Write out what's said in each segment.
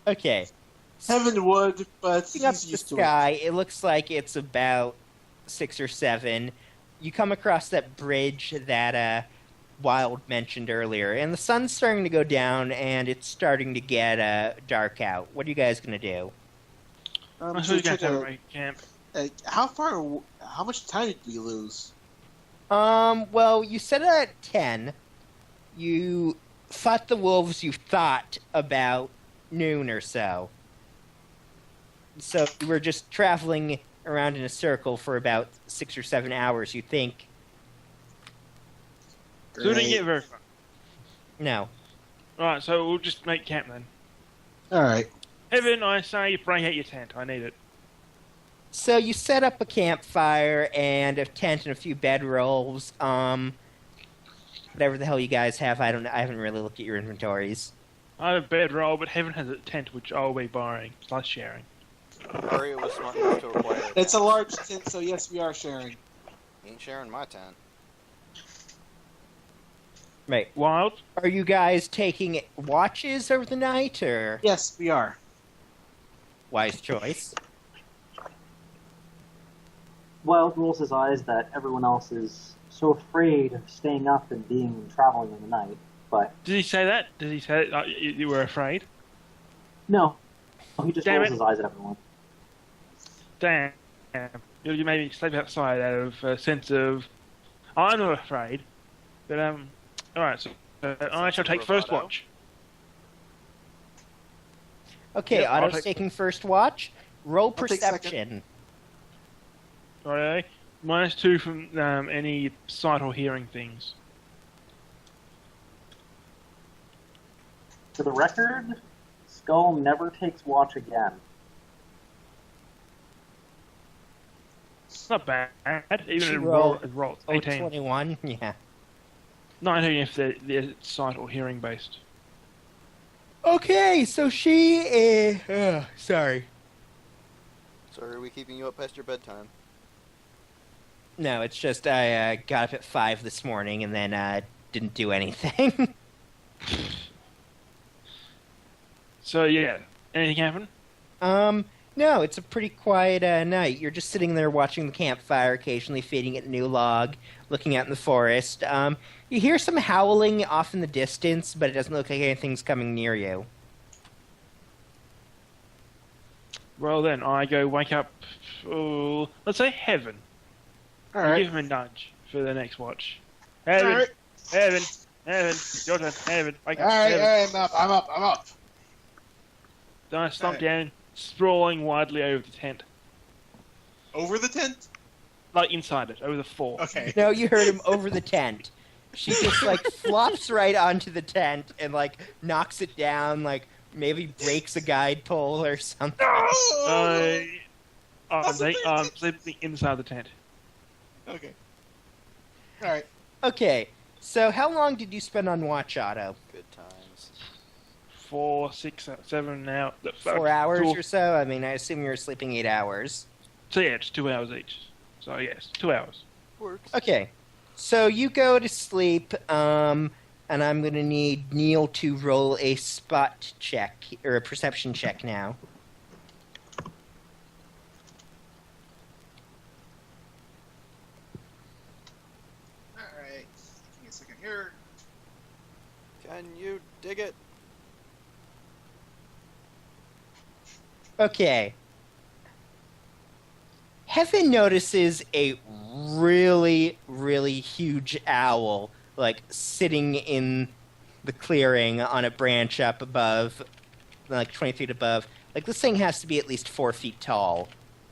Okay. Heaven would, but Looking up he's the used to sky, it looks like it's about 6 or 7. You come across that bridge that Wild mentioned earlier, and the sun's starting to go down, and it's starting to get dark out. What are you guys gonna do? it. I So suppose we you try guys have a to. right camp. How much time did we lose? Well, you set it at 10. You fought the wolves, you thought about noon or so. So you were just traveling around in a circle for about 6 or 7 hours, you think. So we didn't get very far. No. Right, so we'll just make camp then. Alright. Heaven, I say, break out your tent. I need it. So you set up a campfire and a tent and a few bedrolls. Whatever the hell you guys have, I don't know. I haven't really looked at your inventories. I have a bedroll, but Heaven has a tent which I'll be borrowing, plus sharing. Aria was smart enough to acquire it. It's a large tent, so yes, we are sharing. Ain't sharing my tent. Right. Wild? Are you guys taking watches over the night, or Yes, we are. wise choice? Wild rolls his eyes that everyone else is so afraid of staying up and traveling in the night, but Did he say that? Did he say that you were afraid? no, he just Damn rolls it. his eyes at everyone. Damn. You maybe sleep outside out of a sense of, I'm not afraid. But, alright, so I shall take first bravado. watch. Okay, Yeah, I'll Otto's take- taking first watch. Roll I'll take second. perception. Alright, -2 from any sight or hearing things. For the record, Skull never takes watch again. It's not bad, even She if rolled- it rolls. Oh, 18. 21? Yeah. 19 if they're sight or hearing based. Okay, so she is... sorry. Sorry, are we keeping you up past your bedtime? No, it's just I got up at 5 this morning and then didn't do anything. So yeah, anything happen? No, it's a pretty quiet night. You're just sitting there watching the campfire, occasionally feeding it a new log, looking out in the forest. You hear some howling off in the distance, but it doesn't look like anything's coming near you. Well then, I go wake up, let's say Heaven. Alright. Give him a nudge for the next watch. Heaven, Alright. Heaven, Heaven, your turn, Heaven, wake up, Alright, Heaven. I'm up. Then I stomp Alright. down, sprawling widely over the tent. Over the tent? Like inside it, over the floor. Okay. No, you heard him over the tent. She just, like, flops right onto the tent and, like, knocks it down, like, maybe breaks a guide pole or something. I'm sleeping inside the tent. Okay. Alright. Okay, so how long did you spend on watch, Otto? Good times. 4, 6, 7 now. 4 hours Cool. or so? I mean, I assume you were sleeping 8 hours. So yeah, it's 2 hours each. So yes, 2 hours. Works. Okay, so you go to sleep, and I'm going to need Neil to roll a spot check, or a perception check now. Alright. Give me a second here. Can you dig it? Okay. Heaven notices a really, really huge owl, like, sitting in the clearing on a branch up above, like 20 feet above. Like, this thing has to be at least 4 feet tall,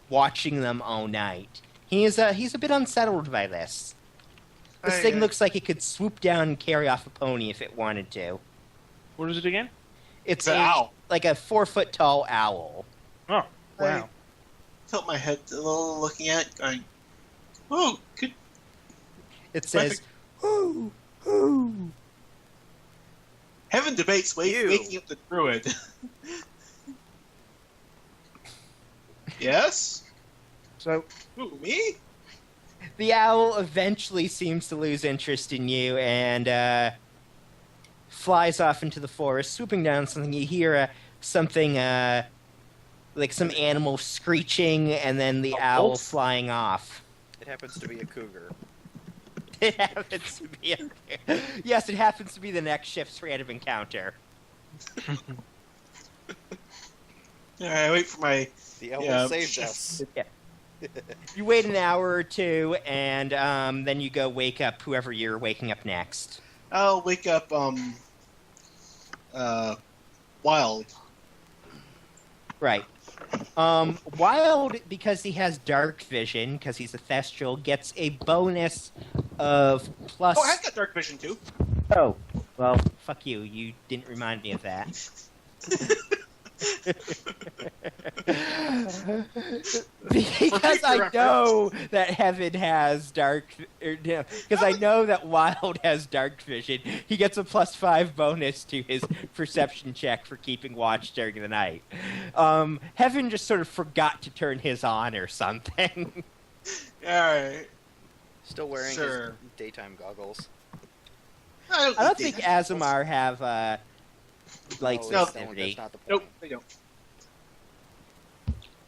watching them all night. He's a bit unsettled by this. This thing looks like it could swoop down and carry off a pony if it wanted to. What is it again? It's an owl. like a 4-foot tall owl. Oh, wow. Tilt my head a little, looking at it, going, oh, good. It says, Perfect. "Ooh, ooh." Heaven debates You. waking up the druid. Yes? So, Who, me? The owl eventually seems to lose interest in you and flies off into the forest, swooping down something. You hear something like some animal screeching, and then the owl flying off. It happens to be a cougar. It happens to be yes, it happens to be the next shift's random encounter. I wait for my. The owl saved us. Yeah. You wait an hour or two, and then you go wake up whoever you're waking up next. I'll wake up. Wild. Right. Wild, because he has dark vision, because he's a Thestral, gets a bonus of plus... Oh, I've got dark vision too. Oh, well, fuck you. You didn't remind me of that. Because I know that Heaven has dark... Because I know that Wild has dark vision. He gets a +5 bonus to his perception check for keeping watch during the night. Heaven just sort of forgot to turn his on or something. Alright. Still wearing his daytime goggles. I don't think Azamar have, like, No, sensitivity. that's not the point. Nope, they don't.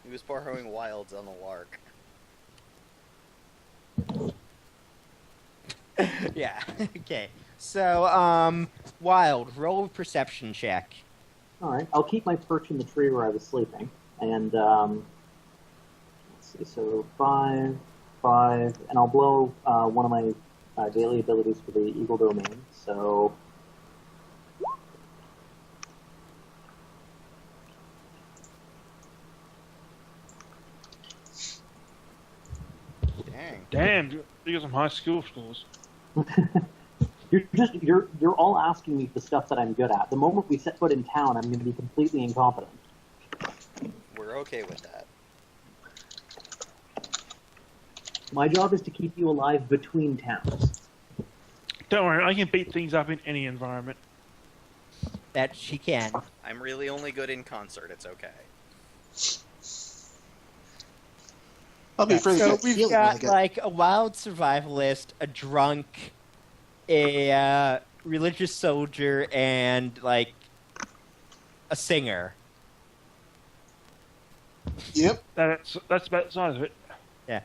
He was borrowing wilds on the lark. Yeah, okay. So, Wild, roll a perception check. Alright, I'll keep my perch in the tree where I was sleeping. And, let's see, so 5, and I'll blow one of my daily abilities for the Eagle Domain, so... Damn, you got some high skill scores. You're all asking me for stuff that I'm good at. The moment we set foot in town, I'm going to be completely incompetent. We're okay with that. My job is to keep you alive between towns. Don't worry, I can beat things up in any environment. That she can. I'm really only good in concert, it's okay. I'll be afraid So of we've got, like, a wild survivalist, a drunk, a religious soldier, and, like, a singer. Yep. That's about the size of it. Yeah.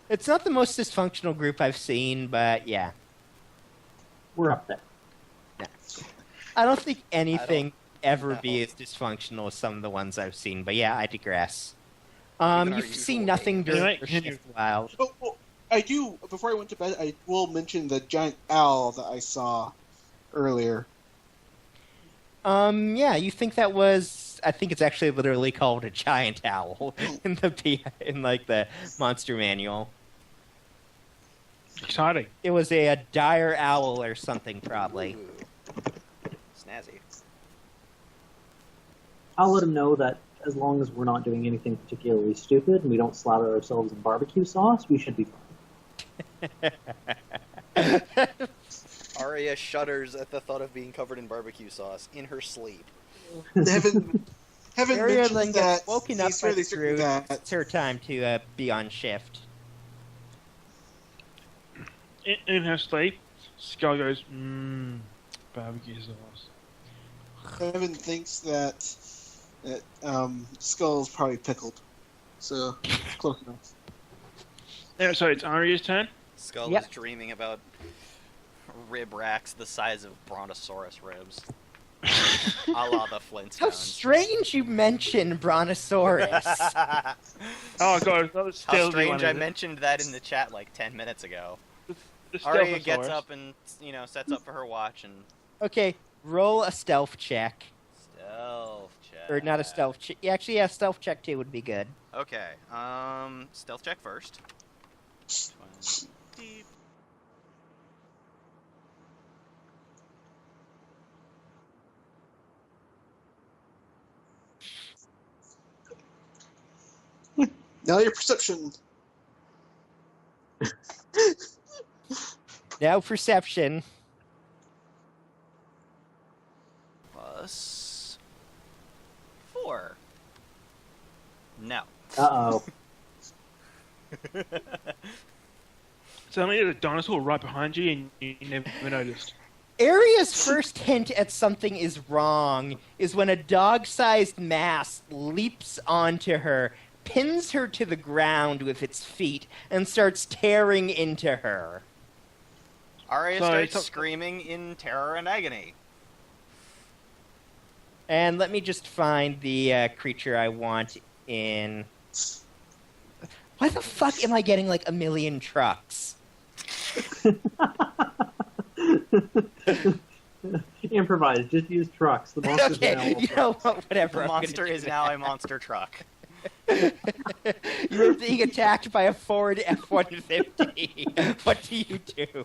It's not the most dysfunctional group I've seen, but yeah. We're up there. I don't think anything ever know. be as dysfunctional as some of the ones I've seen, but yeah, I digress. Even our You've usual seen nothing during Anyway, your continue. shift while. Oh, well, I do. Before I went to bed, I will mention the giant owl that I saw earlier. Yeah, you think that was? I think it's actually literally called a giant owl in the monster manual. Exciting. It was a dire owl or something, probably. Ooh. Snazzy. I'll let him know that as long as we're not doing anything particularly stupid and we don't slather ourselves in barbecue sauce, we should be fine. Arya shudders at the thought of being covered in barbecue sauce in her sleep. Heaven Ariel then mentioned gets that woken up he's by fairly the certain crew. that It's her time to be on shift. In her sleep, Skull goes, barbecue sauce. Heaven thinks that Skull's probably pickled. So, close enough. Yeah, so it's Arya's turn. Skull Yep. is dreaming about rib racks the size of brontosaurus ribs. A la the Flintstones. How strange you mention Brontosaurus. Oh god, that was How stealthy strange one, I is it? mentioned that in the chat like 10 minutes ago. The Arya Stealthosaurus. gets up and, sets up for her watch and... Okay, roll a stealth check. Stealth check. Or not a stealth check. Actually, yeah, stealth check too would be good. Okay, stealth check first. 20. Now your perception. Now perception. Plus 4. No. Uh-oh. Suddenly there's a dinosaur right behind you and you never noticed. Aria's first hint at something is wrong is when a dog-sized mass leaps onto her, pins her to the ground with its feet, and starts tearing into her. Arya Sorry, starts screaming in terror and agony. And let me just find the creature I want in... Why the fuck am I getting like a million trucks? Improvise. Just use trucks. The monster's Okay, now you know what? Whatever. The I'm gonna monster do is now a monster truck. You're being attacked by a Ford F-150. What do you do?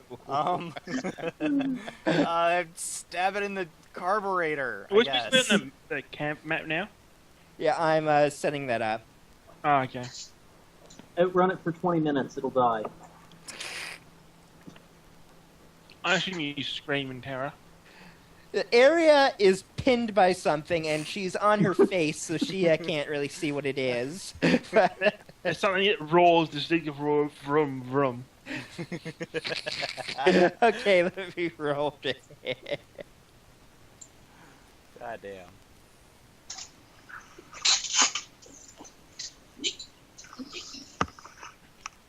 Stab it in the carburetor, I Which guess. is in the camp map now? Yeah, I'm setting that up. Oh, okay. Outrun it for 20 minutes. It'll die. I assume you scream in terror. The area is pinned by something, and she's on her face, so she can't really see what it is. There's something that roars distinctive roar, vroom, vroom. Okay, let me roll it. God damn.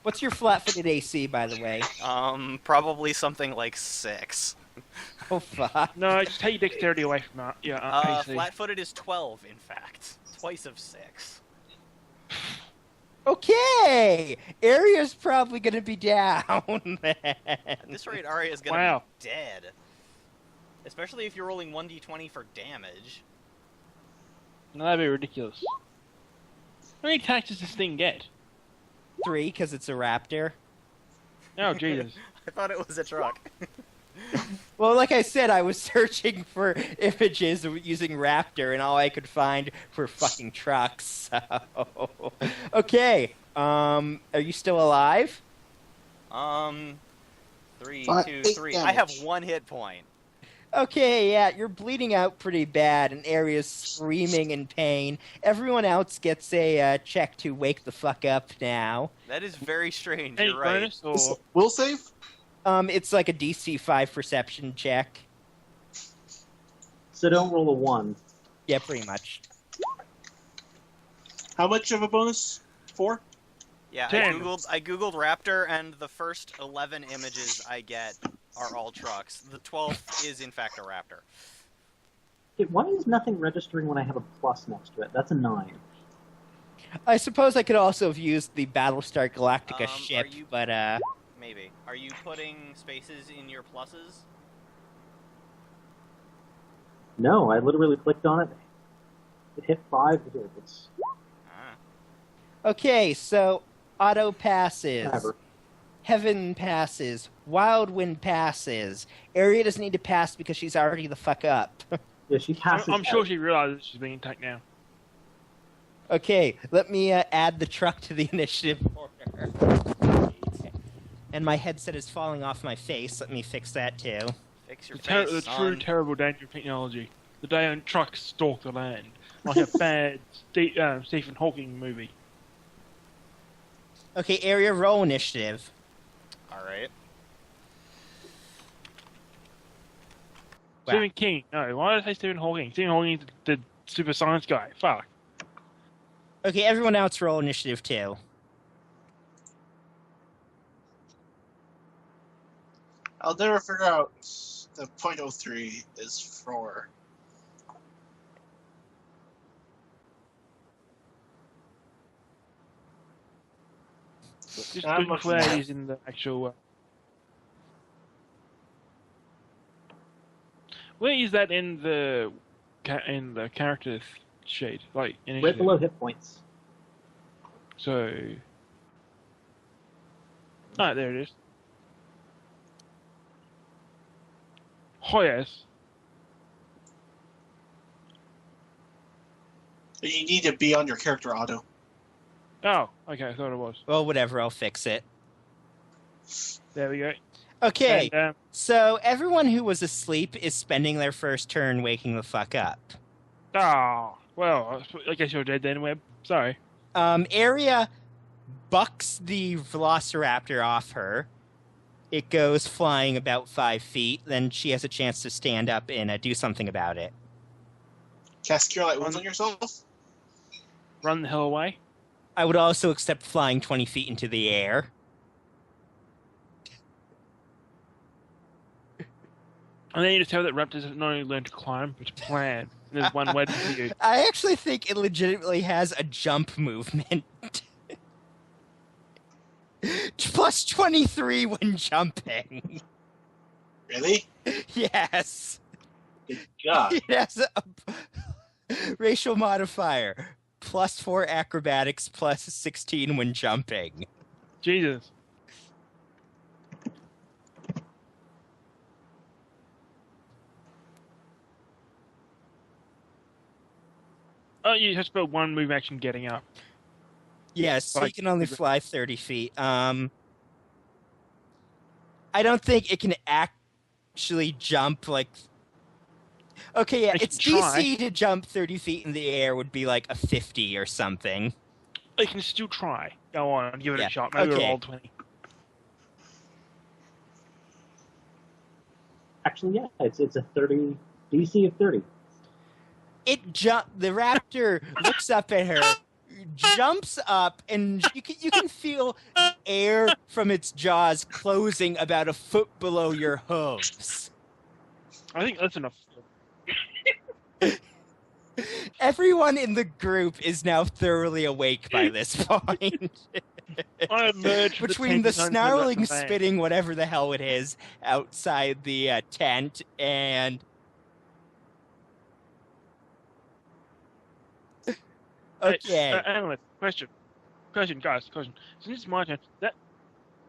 What's your flat-footed AC, by the way? Probably something like 6. Oh, fuck. No, just take your dexterity away from that. Yeah, AC. Flat-footed is 12, in fact. Twice of 6. Okay! Area's probably gonna be down, then. At this rate, Arya is gonna be dead. Especially if you're rolling 1d20 for damage. No, that'd be ridiculous. How many attacks does this thing get? 3, because it's a raptor. Oh, Jesus. I thought it was a truck. Well, like I said, I was searching for images using raptor, and all I could find were fucking trucks. So. Okay, are you still alive? 3, 2, 3. damage. I have 1 hit point. Okay, yeah, you're bleeding out pretty bad, and Aria's screaming in pain. Everyone else gets a check to wake the fuck up now. That is very strange, Any you're right. bonus or... Will save? It's like a DC 5 perception check. So don't roll a 1. Yeah, pretty much. How much of a bonus? 4? Yeah, 10. I googled raptor, and the first 11 images I get are all trucks. The 12th is in fact a raptor. Okay, why is nothing registering when I have a plus next to it? That's a 9. I suppose I could also have used the Battlestar Galactica Are ship, you- but Maybe. Are you putting spaces in your pluses? No, I literally clicked on it. It hit 5. It's Ah. okay, so Auto passes. whatever. Heaven passes. Wild Wind passes. Aria doesn't need to pass because she's already the fuck up. Yeah, she passes I'm sure out. she realizes she's being attacked now. Okay, let me add the truck to the initiative order. And my headset is falling off my face. Let me fix that too. Fix your The face, true son. terrible danger of technology. The day when trucks stalk the land. Like a bad Stephen Hawking movie. Okay, Aria, roll initiative. Alright. Wow. Stephen King. No, why did I say Stephen Hawking? Stephen Hawking is the super science guy. Fuck. Okay, everyone else roll initiative too. I'll never figure out the .03 is for. Just I'm put looking clarities in the actual... Where is that in the character sheet? Like, Right initiative? below hit points. So... Ah, there it is. Oh, yes. You need to be on your character auto. Oh, okay, I thought it was. Well, whatever, I'll fix it. There we go. Okay, And, so everyone who was asleep is spending their first turn waking the fuck up. well, I guess you're dead then, Webb. Sorry. Aria bucks the Velociraptor off her, It goes flying about 5 feet. Then she has a chance to stand up and do something about it. Cast Cure Light Wounds on yourself? Run the hell away. I would also accept flying 20 feet into the air. And then you just tell that raptors have not only learned to climb, but to plan. And there's one way to do it. I actually think it legitimately has a jump movement. Plus 23 when jumping. Really? Yes. Good God. It has a racial modifier. Plus 4 acrobatics, plus 16 when jumping. Jesus. Oh, you just spell one move action getting up. Yes, so you Like- can only fly 30 feet. I don't think it can actually jump, like... Okay, yeah, It its can try. DC to jump 30 feet in the air would be like a 50 or something. You can still try. Go on, give it Yeah, a shot. Maybe okay. roll 20. Actually, yeah, it's a 30 DC of 30. The raptor looks up at her, jumps up, and you can feel the air from its jaws closing about a foot below your hooves. I think that's enough. Everyone in the group is now thoroughly awake by this point. I emerged from Between the the tent and snarling, left the van. spitting, whatever the hell it is, outside the tent, and... Okay. Alanith, question, guys, question. Since it's my turn,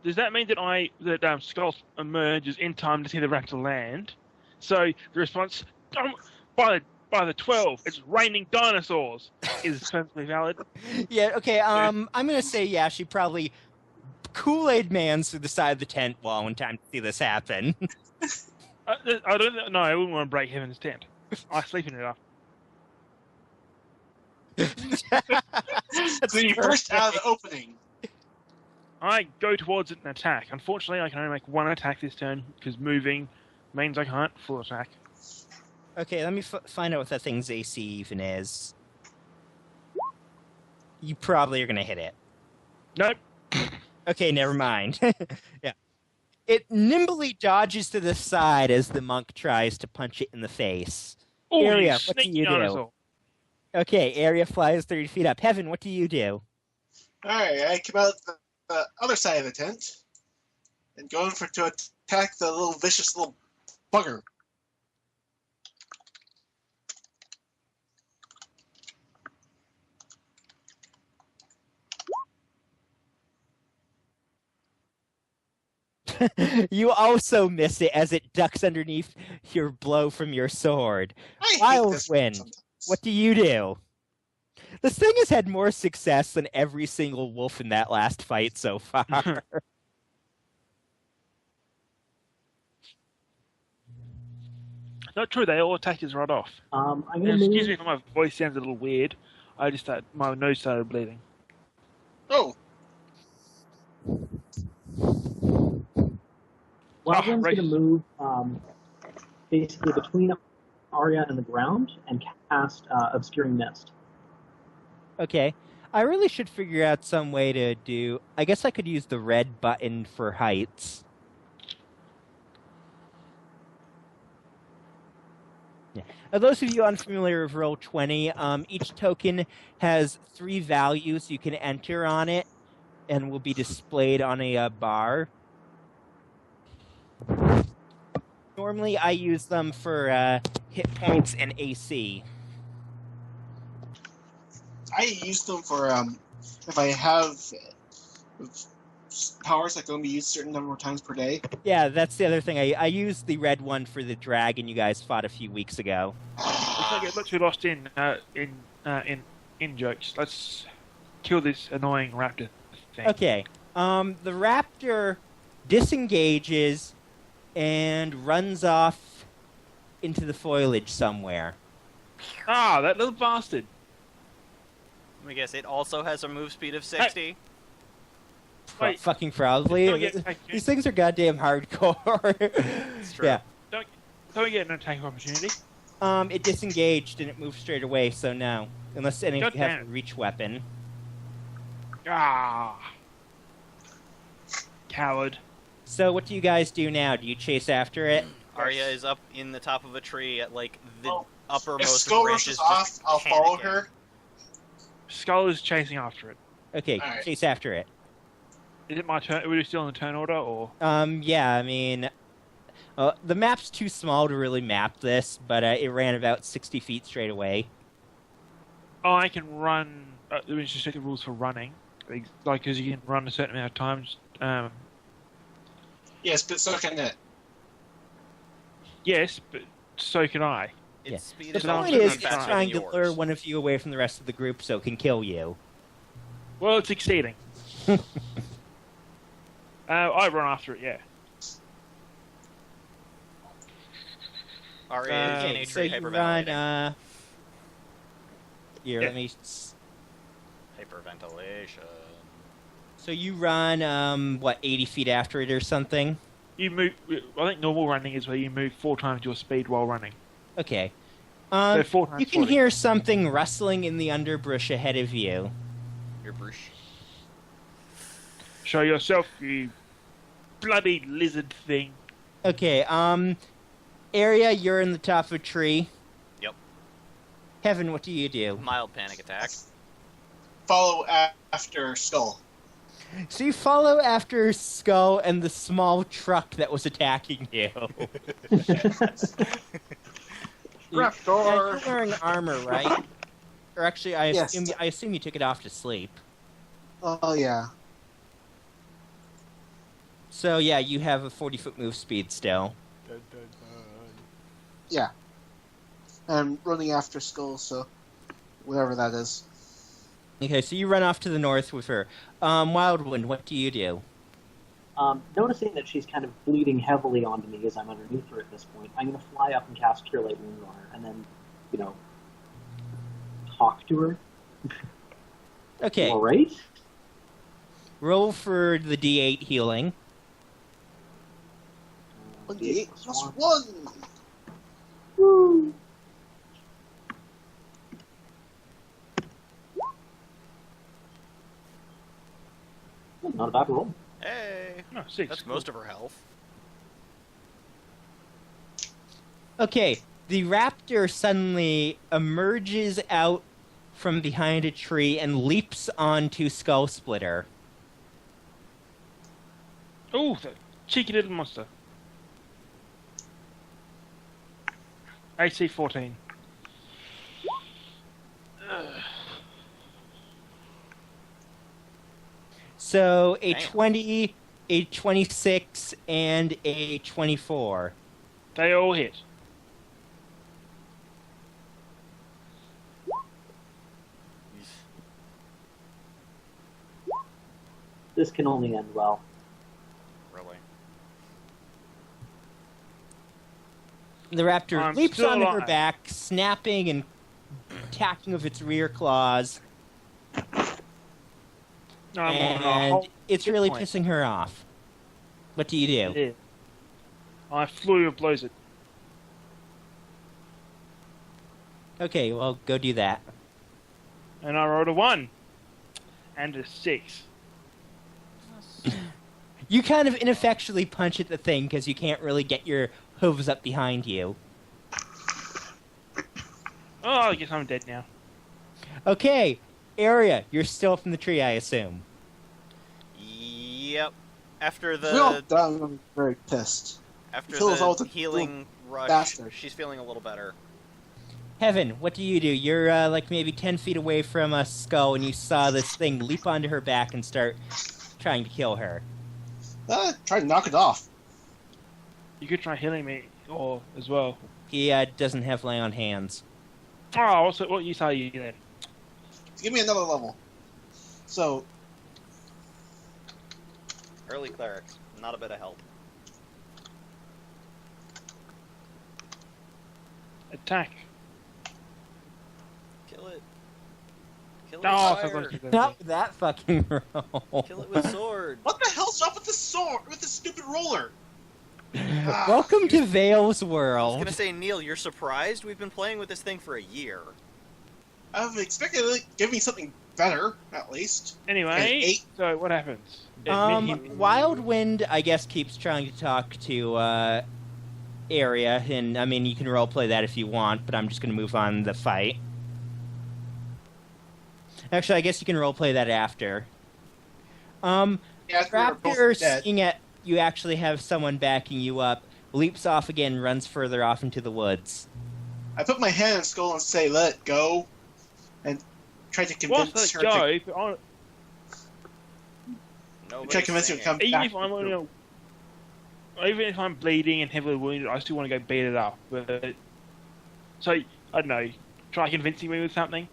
does that mean that Skull emerges in time to see the raptor land? So the response, by the 12, it's raining dinosaurs, is perfectly valid. Yeah, okay, I'm gonna say, yeah, she probably Kool-Aid Man's through the side of the tent wall in time to see this happen. I don't know. I wouldn't want to break Heaven's tent. I sleep in it after. So you burst out of the opening. I go towards it and attack. Unfortunately, I can only make one attack this turn because moving means I can't full attack. Okay, let me find out what that thing's AC even is. You probably are gonna hit it. Nope. Okay, never mind. Yeah. It nimbly dodges to the side as the monk tries to punch it in the face. Ooh, Area, you what do sneaky you do? dinosaur. Okay, area flies 30 feet up. Heaven, what do you do? Alright, I come out the other side of the tent and going to attack the little vicious little bugger. You also miss it as it ducks underneath your blow from your sword. I hate Wild this wind. sometimes. What do you do? This thing has had more success than every single wolf in that last fight so far. Not true. They all attack us right off. I'm And gonna excuse move. me if my voice sounds a little weird. My nose started bleeding. Oh, Wildland's right. gonna move basically between Arya and the ground and cast Obscuring Mist. Okay. I really should figure out some way to do... I guess I could use the red button for heights. Yeah. Those of you unfamiliar with Roll20, each token has 3 values you can enter on it and will be displayed on a bar. Normally, I use them for hit points and AC. I use them for if I have powers that can only be used a certain number of times per day. Yeah, that's the other thing. I used the red one for the dragon you guys fought a few weeks ago. Let's not get too lost in jokes. Let's kill this annoying raptor thing. Okay. The raptor disengages and runs off into the foliage somewhere. Ah, that little bastard. Let me guess, it also has a move speed of 60? Wait. Fucking probably. Don't get attacked, These things are goddamn hardcore. It's true. Yeah. Don't get an attack opportunity. It disengaged and it moved straight away, so no. Unless any of you have a Goddamn. reach weapon. Ah. Coward. So what do you guys do now? Do you chase after it? Arya is up in the top of a tree at like the Well, If uppermost Skull branches. rushes off, just I'll follow panicking. her. Skull is chasing after it. Okay, Alright. chase after it. Is it my turn? Are we still in the turn order, or? Yeah, I mean... the map's too small to really map this, but it ran about 60 feet straight away. Oh, I can run. Let me just check the rules for running. Like, because you can run a certain amount of times. Yes, but so can it. Yes, but so can I. Its Yeah. speed The is not point also is, not it's faster faster trying than to yours. lure one of you away from the rest of the group so it can kill you. Well, it's exceeding. I run after it. Yeah. Arya is in a Okay, so tree you hyperventilating. run, Here, Yeah. let me... Hyperventilation. So you run, what, 80 feet after it or something? You move. I think normal running is where you move 4 times your speed while running. Okay. So 4 times You can 40. hear something rustling in the underbrush ahead of you. Your brush. Show yourself, you bloody lizard thing. Okay, Area, you're in the top of a tree. Yep. Heaven, what do you do? Mild panic attack. Follow after Skull. So you follow after Skull and the small truck that was attacking you. Raptor. You're wearing armor, right? Or actually, I Yes. assume you took it off to sleep. Oh yeah. So yeah, you have a 40-foot move speed still. Yeah. I'm running after Skull, so whatever that is. Okay, so you run off to the north with her. Wildwind, what do you do? Noticing that she's kind of bleeding heavily onto me as I'm underneath her at this point, I'm going to fly up and cast Cure Light Wounds on her, and then, talk to her. Okay, All right. roll for the D8 healing. 28 plus 1. Woo! Not a bad roll. Hey, No, 6. that's most of her health. Okay, the raptor suddenly emerges out from behind a tree and leaps onto Skull Splitter. Oh, that cheeky little monster. AC 14. So a Damn. 20, a 26, and a 24. They all hit. This can only end well. Really. The raptor I'm leaps still onto her alive. back, snapping and attacking with its rear claws, No, I'm on a and whole it's hit really point. pissing her off. What do you do? Yeah. I flew of blows it. Okay, well, go do that. And I rolled a 1. And a 6. You kind of ineffectually punch at the thing because you can't really get your hooves up behind you. Oh, I guess I'm dead now. Okay, Area, you're still from the tree, I assume. Yep. After We all the died. I'm very pissed. after kills all the the healing rush, bastard. she's feeling a little better. Heaven, what do? You're like maybe 10 feet away from a Skull, and you saw this thing leap onto her back and start trying to kill her. Try to knock it off. You could try healing me or as well. He doesn't have lay on hands. Oh, what use are you then? Give me another level. So, Early clerics, not a bit of help. Attack. Kill it. Kill it Oh, with so fire. close to Not that fucking roll. Kill it with sword. What the hell's up with the sword? With the stupid roller? Ah, Welcome to Vale's I was world. gonna say, Neil, you're surprised? We've been playing with this thing for a year. I was expecting to give me something better, at least. And Anyway, 8. so what happens? It- Wild Wind, I guess, keeps trying to talk to Area, and I mean, you can roleplay that if you want, but I'm just gonna move on the fight. Actually, I guess you can roleplay that after. Yeah, we were both Raptor, dead. seeing it, you actually have someone backing you up, leaps off again, runs further off into the woods. I put my hand on Skull and say, let it go, and try to Well, convince let her it to... go. Nobody's Try to convince her to come Even back. if I'm, even if I'm bleeding and heavily wounded, I still want to go beat it up. But so I don't know. Try convincing me with something.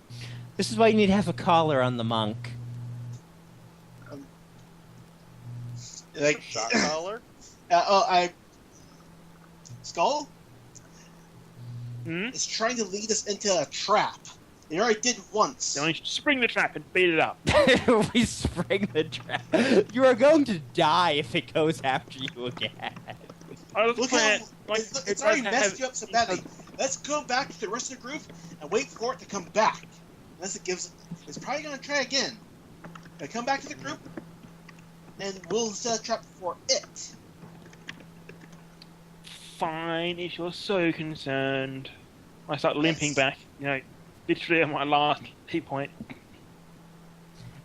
This is why you need to have a collar on the monk. Like, shot caller. Skull Hmm? is trying to lead us into a trap. He already did once. Then we spring the trap and beat it up. We spring the trap. You are going to die if it goes after you again. I was Look how playing like it's already messed you up so badly. Let's go back to the rest of the group and wait for it to come back. Unless it gives, it's probably gonna try again. Now come back to the group, and we'll set a trap for it. Fine, if you're so concerned. I start limping Yes. back. Literally on my last key point.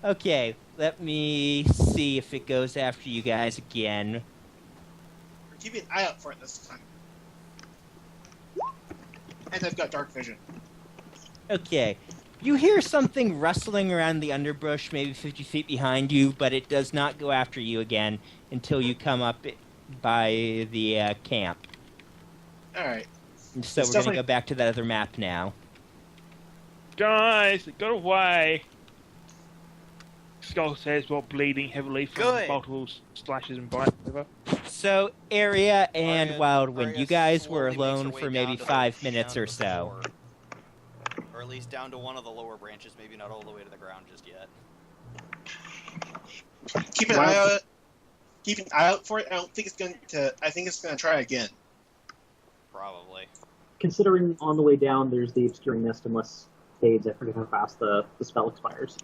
Okay, let me see if it goes after you guys again. We're keeping an eye out for it this time. And I've got dark vision. Okay. You hear something rustling around the underbrush, maybe 50 feet behind you, but it does not go after you again until you come up by the camp. Alright. So It's we're going to definitely- go back to that other map now. Guys, it got away. Skull says while bleeding heavily from Good. multiple slashes and bites. Whatever. So, Area and Arya- Wildwind, Arya you guys were slowly makes her alone way for down maybe to the- 5 minutes down or to the so. floor. Or at least down to one of the lower branches, maybe not all the way to the ground just yet. Keep an eye out. Keep an eye out for it. I don't think it's going to. I think it's going to try again. Probably. Considering on the way down there's the obscuring mist, unless fades, I forget how fast the spell expires.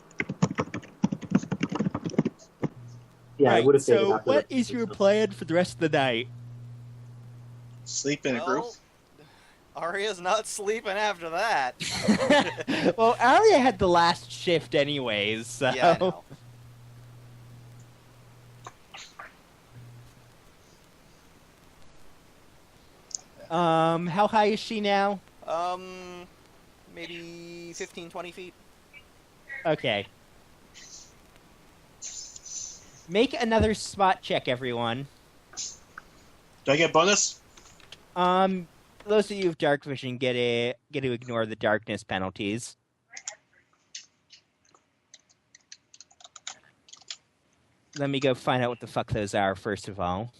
Yeah, it would have faded so after what the- is your plan for the rest of the night? Sleep in a group. Arya's not sleeping after that. Well, Arya had the last shift anyways, so... Yeah, I know. How high is she now? Maybe 15, 20 feet. Okay. Make another spot check, everyone. Do I get a bonus? Those of you with dark vision get to ignore the darkness penalties. Let me go find out what the fuck those are, first of all.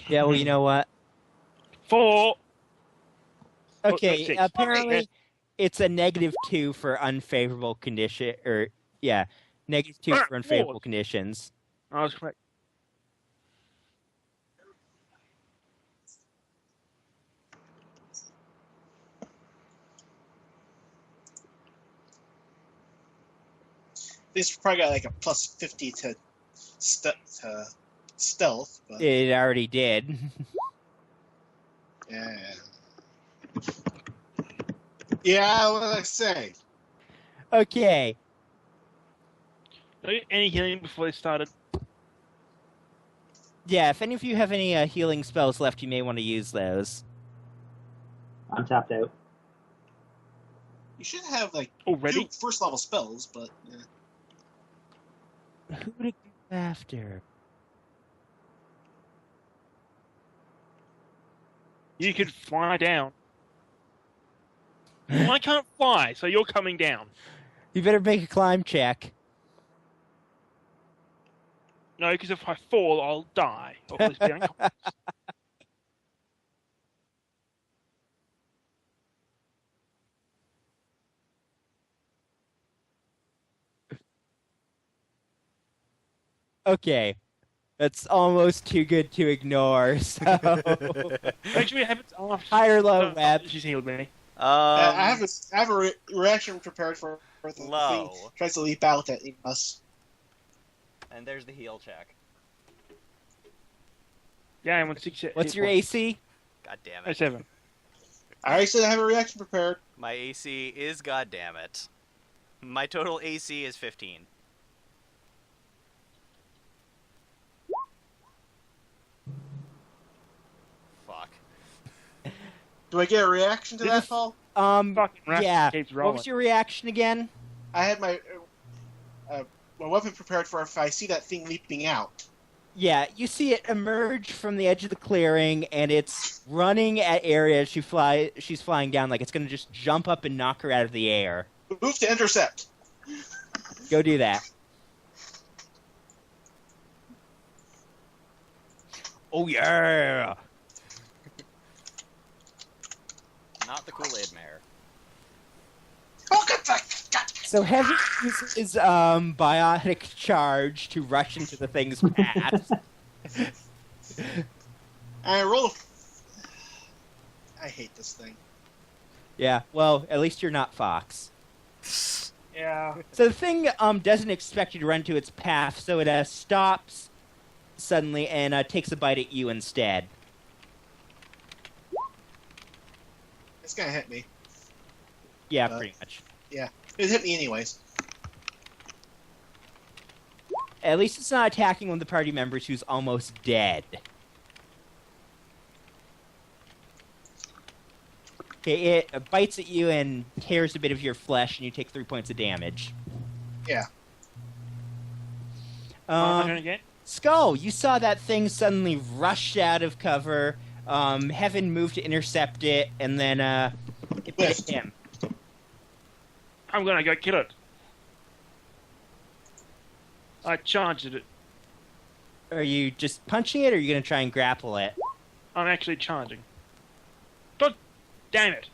Yeah, well, you know what? 4. Okay, six. apparently it's a -2 for unfavorable condition, or, yeah, -2 for unfavorable conditions. I was correct. This probably got like a plus 50 to stealth, but It already did. yeah. Yeah, what did I say? Okay, Any healing before they started? yeah, if any of you have any healing spells left, you may want to use those. I'm tapped out. You should have like Already? 2 first level spells, but yeah. Who would it go after? You could fly down. I can't fly, so you're coming down. You better make a climb check. No, because if I fall, I'll die. Or at least be unconscious. Okay. That's almost too good to ignore, so... Make sure you have it off. High or low, Web? She's healed me. I have a reaction prepared for the Low. thing tries to leap out at us. And there's the heal check. Yeah, I'm on 6. What's your AC? God damn it. 7. I already said I have a reaction prepared. My AC is goddamn it. My total AC is 15. Fuck. Do I get a reaction to that, Paul? Fucking rat Yeah. keeps What rolling. was your reaction again? I had my weapon prepared for if I see that thing leaping out. Yeah, you see it emerge from the edge of the clearing, and it's running at area as she's flying down, like it's going to just jump up and knock her out of the air. Move to intercept. Go do that. Oh, yeah! Not the Kool-Aid mare. Oh, God, God. So Heavy uses his biotic charge to rush into the thing's path. I roll. I hate this thing. Yeah, well, at least you're not Fox. Yeah. So the thing doesn't expect you to run to its path, so it stops suddenly and takes a bite at you instead. It's gonna hit me. Yeah, pretty much. It hit me anyways. At least it's not attacking one of the party members who's almost dead. Okay, it bites at you and tears a bit of your flesh, and you take 3 points of damage. Yeah. Again? Skull, you saw that thing suddenly rush out of cover. Heaven moved to intercept it, and then it bit Whiffed. him. I'm gonna go kill it. I charged it. Are you just punching it, or are you going to try and grapple it? I'm actually charging. God damn it.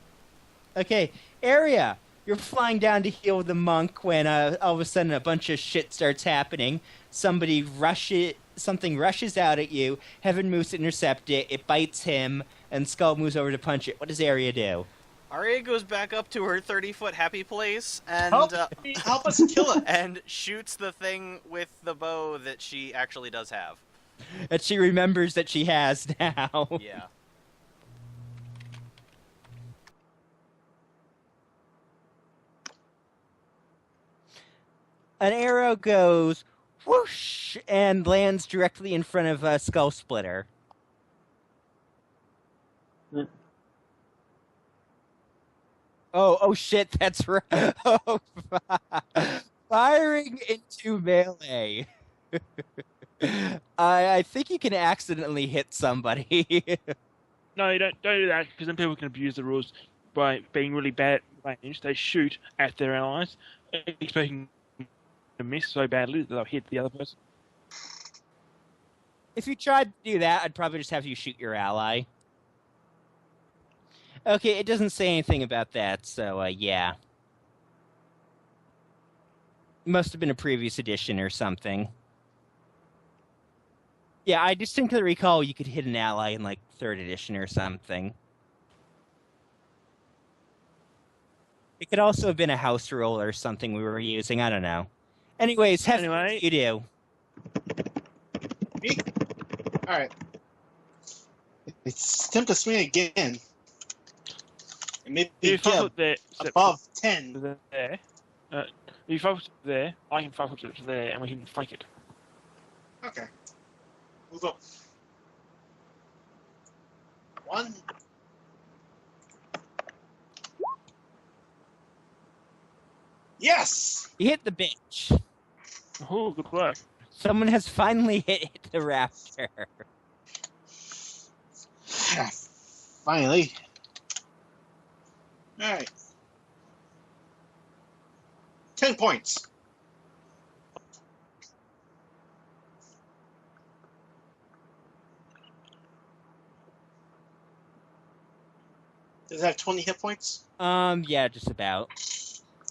Okay, Area, you're flying down to heal the monk when all of a sudden a bunch of shit starts happening. Something rushes out at you. Heaven moves to intercept it. It bites him, and Skull moves over to punch it. What does Area do? Arya goes back up to her 30-foot happy place and Help us kill it. and shoots the thing with the bow that she actually does have. That she remembers that she has now. Yeah. An arrow goes whoosh and lands directly in front of Skull Splitter. Oh shit, that's right. Oh, firing into melee. I think you can accidentally hit somebody. No, you don't do that, because then people can abuse the rules by being really bad at range. They shoot at their allies, expecting to miss so badly that they'll hit the other person. If you tried to do that, I'd probably just have you shoot your ally. Okay, it doesn't say anything about that, so yeah. Must have been a previous edition or something. Yeah, I distinctly recall you could hit an ally in, like, 3rd edition or something. It could also have been a house rule or something we were using, I don't know. Anyways, Anyway. what do you do? Me? Alright. It's attempt to swing again. And maybe If you get focus there, above 10. there, if you focus there, I can focus it to there, and we can flank it. Okay. Move up. 1. Yes! You hit the bitch. Oh, good work. Someone has finally hit the raptor. Finally. Alright. 10 points. Does it have 20 hit points? Yeah, just about.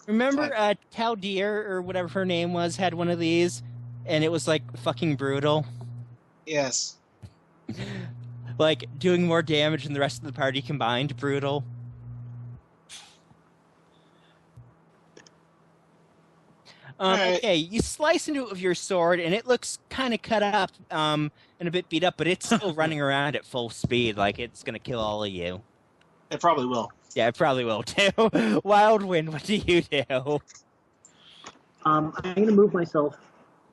Remember, Taldir, or whatever her name was, had one of these? And it was like fucking brutal. Yes. Like doing more damage than the rest of the party combined. Brutal. Alright. Okay, you slice into it with your sword, and it looks kind of cut up, and a bit beat up, but it's still running around at full speed, like it's gonna kill all of you. It probably will. Yeah, it probably will too. Wild Wind, what do you do? I'm going to move myself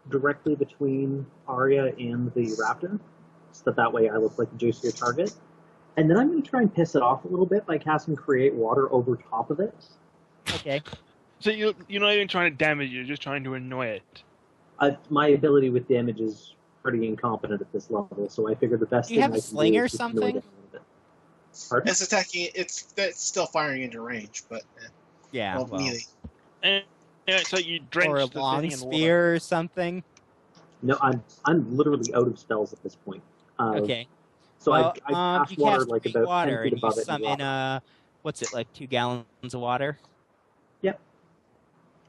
directly between Arya and the raptor, so that way I look like a juicier target. And then I'm going to try and piss it off a little bit by casting Create Water over top of it. Okay. So you're not even trying to damage it, you're just trying to annoy it. My ability with damage is pretty incompetent at this level, so I figure the best Do you thing have I a can sling do or is just annoy something? it a little bit. Pardon? It's attacking. It's still firing into range, but Yeah, well, melee. And so you drench or a the long thing in water. spear or something. No, I'm literally out of spells at this point. Okay. So Well, I cast you water cast like Create about water, 10 feet and you above it. summon what's it, like 2 gallons of water? Yep.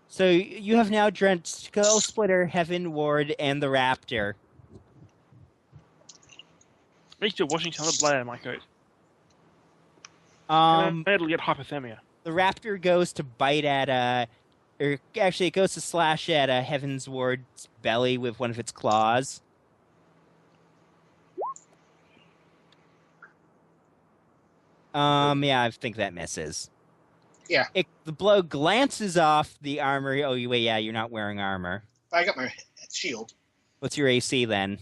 So you have now drenched Skull Splitter, Heaven Ward, and the Raptor. Me still washing some of the blood out of my coat. Um, It'll get hypothermia. the Raptor goes to bite at or actually it goes to slash at Heaven's Ward's belly with one of its claws. Yeah, I think that misses. Yeah. The blow glances off the armor. Oh, wait, yeah, you're not wearing armor. I got my shield. What's your AC then?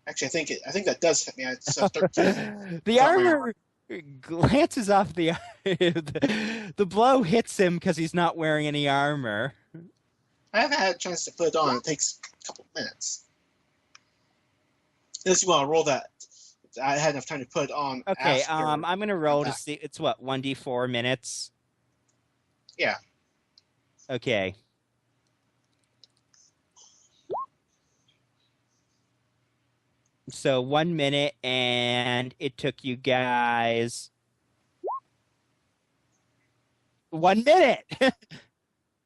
Actually, I think that does hit me. It's 13. The Got my armor glances off the the blow hits him because he's not wearing any armor. I haven't had a chance to put it on. It takes a couple minutes. Unless you want to roll that. I had enough time to put it on. Okay, after I'm gonna roll to back. see. It's what, 1d4 minutes? Yeah. Okay. So 1 minute, and it took you guys 1 minute.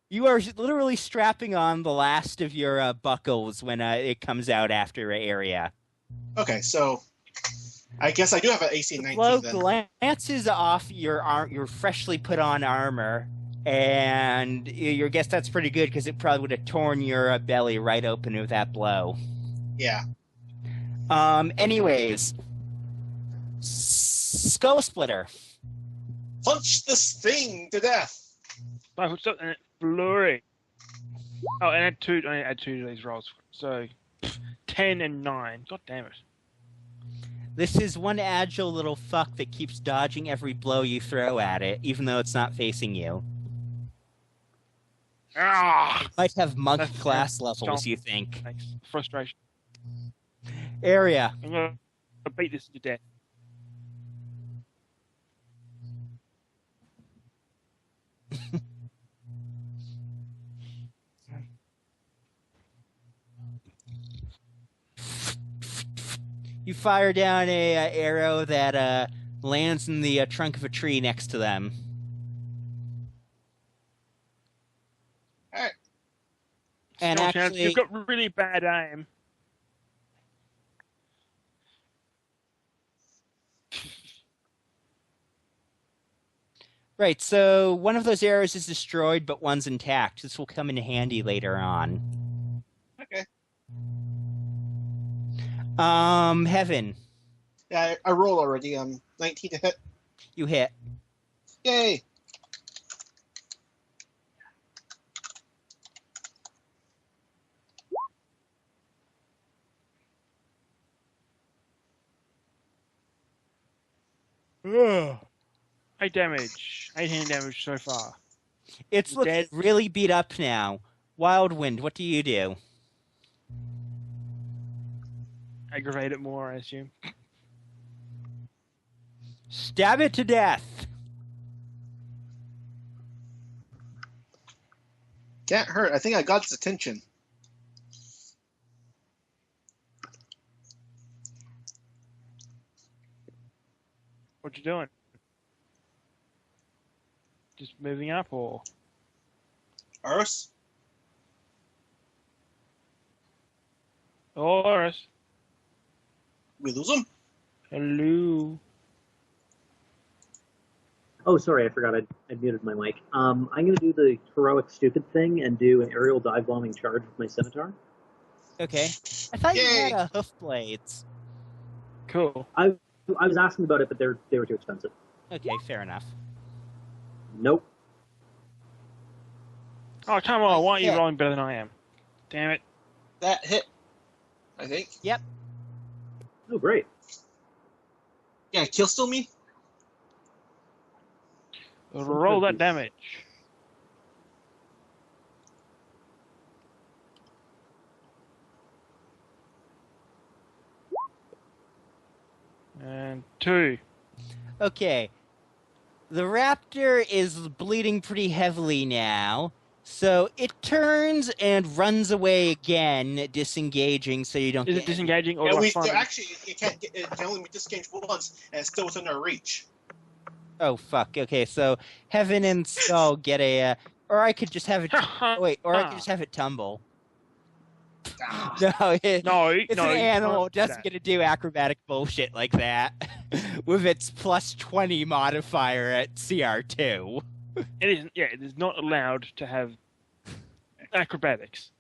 You are literally strapping on the last of your buckles when it comes out after area. Okay, so I guess I do have an AC 19 Blow then. glances off your freshly put on armor, and your guess that's pretty good because it probably would have torn your belly right open with that blow. Yeah. Anyways, Skull Splitter. Punch this thing to death. I put something in it, blurry. Oh, and add two to these rolls. So 10 and 9. God damn it. This is one agile little fuck that keeps dodging every blow you throw at it, even though it's not facing you. Ah! It might have monk That's class strong. levels, you think. Thanks. Frustration. Area. I'm gonna beat this to death. You fire down a arrow that lands in the trunk of a tree next to them. Alright. And Strong chance. actually, You've got really bad aim. right, so one of those arrows is destroyed, but one's intact. This will come in handy later on. Okay. Heaven. Yeah, I rolled already. 19 to hit. You hit. Yay! Ugh. 8 damage. 18 damage so far. It's looking Dead. really beat up now. Wild Wind, what do you do? Aggravate it more, I assume. Stab it to death. Can't hurt. I think I got its attention. What you doing? Just moving up, or Urs? Horus. We lose him? Hello. Oh, sorry, I forgot I muted my mic. I'm going to do the heroic stupid thing and do an aerial dive bombing charge with my scimitar. Okay. I thought you Yay. had hoof blades. Cool. I was asking about it, but they were too expensive. Okay, fair enough. Nope. Oh, come on. Why are you Yeah. rolling better than I am? Damn it. That hit, I think. Yep. Oh, great. Yeah, kill still me? Roll that damage. And 2. Okay. The raptor is bleeding pretty heavily now, so it turns and runs away again, disengaging so you don't Is get... it disengaging or And do I we find it? actually it can only be disengaged once, and it's still within our reach. Oh, fuck. Okay, so Heaven and Skull get a... or I could just have it... wait, or I could just have it tumble. Ah, No, it's no, an you animal. can't It doesn't do get to do acrobatic bullshit like that. With its plus 20 modifier at CR2. It isn't. Yeah, it is not allowed to have acrobatics.